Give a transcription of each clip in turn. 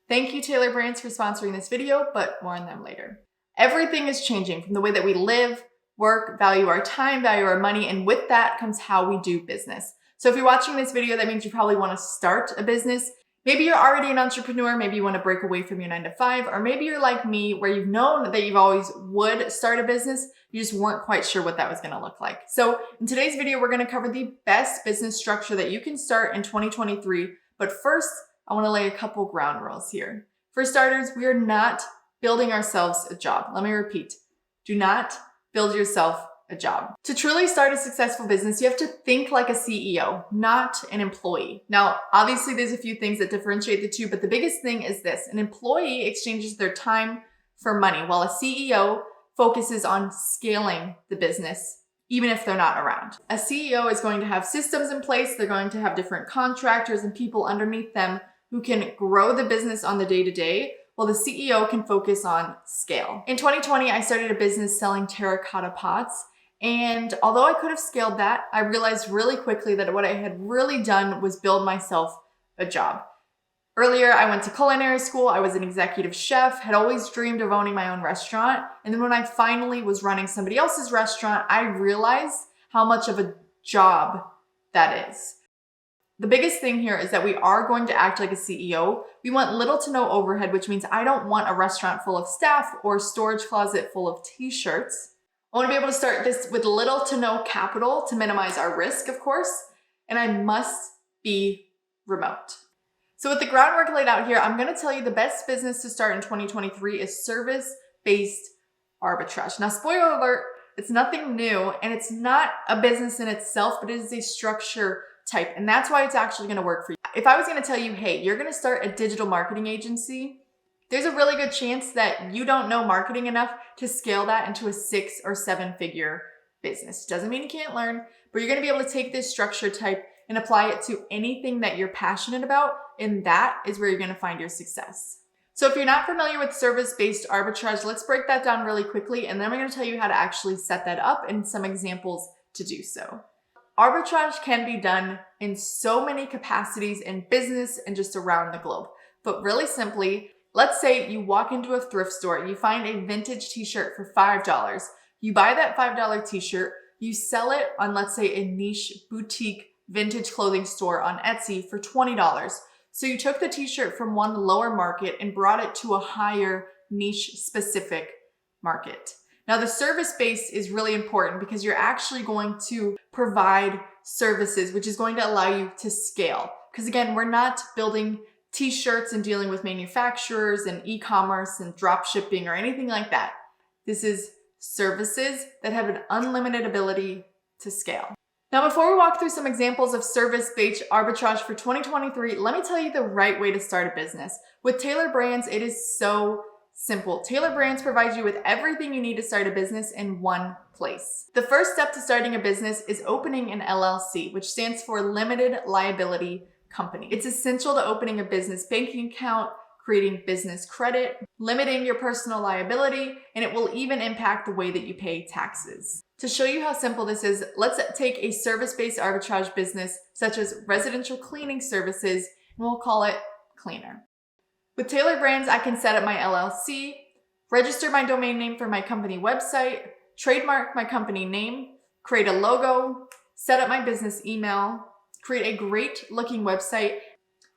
Thank you, Taylor Brands, for sponsoring this video, but more on them later. Everything is changing from the way that we live, work, value our time, value our money, and with that comes how we do business. So if you're watching this video, that means you probably want to start a business. Maybe you're already an entrepreneur, maybe you want to break away from your 9-to-5, or maybe you're like me where you've known that you've always would start a business, you just weren't quite sure what that was going to look like. So in today's video, we're going to cover the best business structure that you can start in 2023. But first, I want to lay a couple ground rules here. For starters, we are not building ourselves a job. Let me repeat, do not build yourself a job. To truly start a successful business, you have to think like a CEO, not an employee. Now, obviously there's a few things that differentiate the two, but the biggest thing is this: an employee exchanges their time for money, while a CEO focuses on scaling the business, even if they're not around. A CEO is going to have systems in place. They're going to have different contractors and people underneath them who can grow the business on the day-to-day, while the CEO can focus on scale. In 2020, I started a business selling terracotta pots. And although I could have scaled that, I realized really quickly that what I had really done was build myself a job. Earlier, I went to culinary school. I was an executive chef, had always dreamed of owning my own restaurant. And then when I finally was running somebody else's restaurant, I realized how much of a job that is. The biggest thing here is that we are going to act like a CEO. We want little to no overhead, which means I don't want a restaurant full of staff or a storage closet full of t-shirts. I want to be able to start this with little to no capital to minimize our risk, of course, and I must be remote. So with the groundwork laid out here, I'm going to tell you the best business to start in 2023 is service-based arbitrage. Now, spoiler alert, it's nothing new and it's not a business in itself, but it is a structure type, and that's why it's actually going to work for you. If I was going to tell you, hey, you're going to start a digital marketing agency, there's a really good chance that you don't know marketing enough to scale that into a 6 or 7 figure business. Doesn't mean you can't learn, but you're going to be able to take this structure type and apply it to anything that you're passionate about, and that is where you're going to find your success. So if you're not familiar with service-based arbitrage, let's break that down really quickly, and then I'm going to tell you how to actually set that up and some examples to do so. Arbitrage can be done in so many capacities in business and just around the globe. But really simply, let's say you walk into a thrift store, you find a vintage t-shirt for $5. You buy that $5 t-shirt, you sell it on, let's say, a niche boutique vintage clothing store on Etsy for $20. So you took the t-shirt from one lower market and brought it to a higher niche specific market. Now, the service base is really important because you're actually going to provide services, which is going to allow you to scale. Because again, we're not building t-shirts and dealing with manufacturers and e-commerce and drop shipping or anything like that. This is services that have an unlimited ability to scale. Now, before we walk through some examples of service-based arbitrage for 2023, let me tell you the right way to start a business. With Taylor Brands, it is so simple. Taylor Brands provides you with everything you need to start a business in one place. The first step to starting a business is opening an LLC, which stands for Limited Liability Company. It's essential to opening a business banking account, creating business credit, limiting your personal liability, and it will even impact the way that you pay taxes. To show you how simple this is, let's take a service-based arbitrage business such as residential cleaning services, and we'll call it Cleaner. With Taylor Brands, I can set up my LLC, register my domain name for my company website, trademark my company name, create a logo, set up my business email, create a great looking website,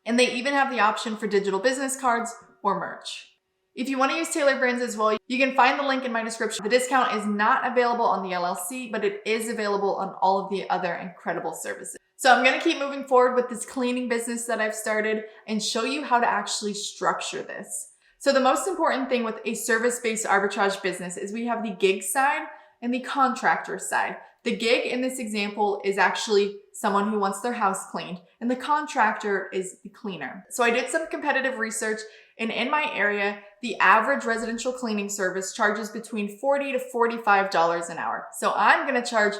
and they even have the option for digital business cards or merch. If you want to use Taylor Brands as well, you can find the link in my description. The discount is not available on the LLC, but it is available on all of the other incredible services. So I'm going to keep moving forward with this cleaning business that I've started and show you how to actually structure this. So the most important thing with a service-based arbitrage business is we have the gig side and the contractor side. The gig in this example is actually someone who wants their house cleaned, and the contractor is the cleaner. So I did some competitive research, and in my area, the average residential cleaning service charges between $40 to $45 an hour. So I'm going to charge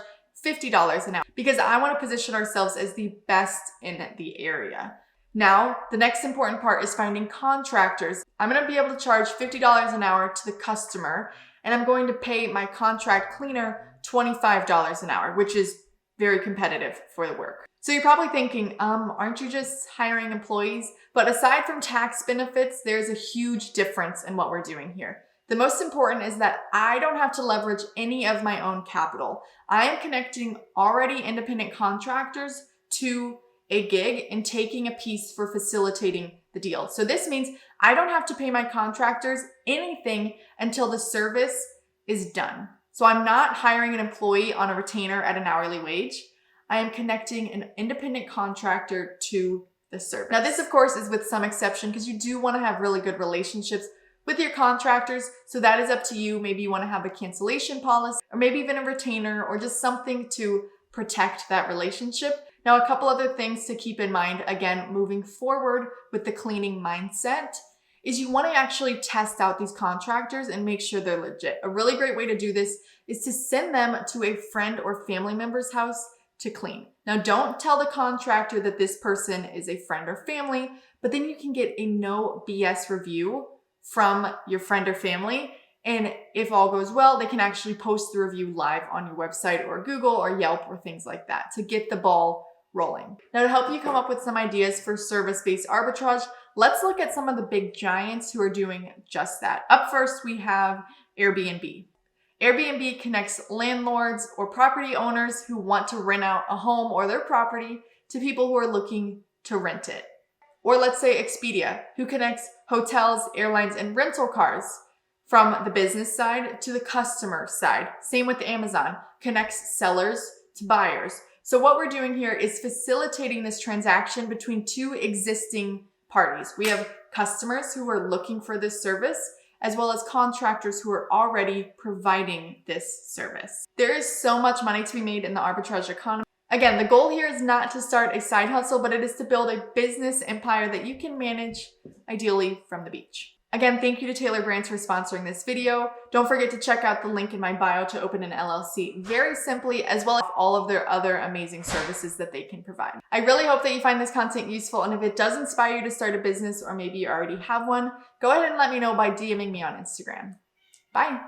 $50 an hour because I want to position ourselves as the best in the area. Now, the next important part is finding contractors. I'm going to be able to charge $50 an hour to the customer, and I'm going to pay my contract cleaner $25 an hour, which is very competitive for the work. So you're probably thinking, aren't you just hiring employees? But aside from tax benefits, there's a huge difference in what we're doing here. The most important is that I don't have to leverage any of my own capital. I am connecting already independent contractors to a gig and taking a piece for facilitating the deal. So this means I don't have to pay my contractors anything until the service is done. So I'm not hiring an employee on a retainer at an hourly wage. I am connecting an independent contractor to the service. Now this of course is with some exception because you do want to have really good relationships with your contractors. So that is up to you. Maybe you want to have a cancellation policy or maybe even a retainer or just something to protect that relationship. Now, a couple other things to keep in mind, again, moving forward with the cleaning mindset, is you want to actually test out these contractors and make sure they're legit. A really great way to do this is to send them to a friend or family member's house to clean. Now, don't tell the contractor that this person is a friend or family, but then you can get a no BS review from your friend or family. And if all goes well, they can actually post the review live on your website or Google or Yelp or things like that to get the ball rolling. Now, to help you come up with some ideas for service-based arbitrage, let's look at some of the big giants who are doing just that. Up first, we have Airbnb. Airbnb connects landlords or property owners who want to rent out a home or their property to people who are looking to rent it. Or let's say Expedia, who connects hotels, airlines, and rental cars from the business side to the customer side. Same with Amazon, connects sellers to buyers. So what we're doing here is facilitating this transaction between two existing parties. We have customers who are looking for this service, as well as contractors who are already providing this service. There is so much money to be made in the arbitrage economy. Again, the goal here is not to start a side hustle, but it is to build a business empire that you can manage, ideally from the beach. Again, thank you to Taylor Brands for sponsoring this video. Don't forget to check out the link in my bio to open an LLC very simply, as well as all of their other amazing services that they can provide. I really hope that you find this content useful, and if it does inspire you to start a business, or maybe you already have one, go ahead and let me know by DMing me on Instagram. Bye.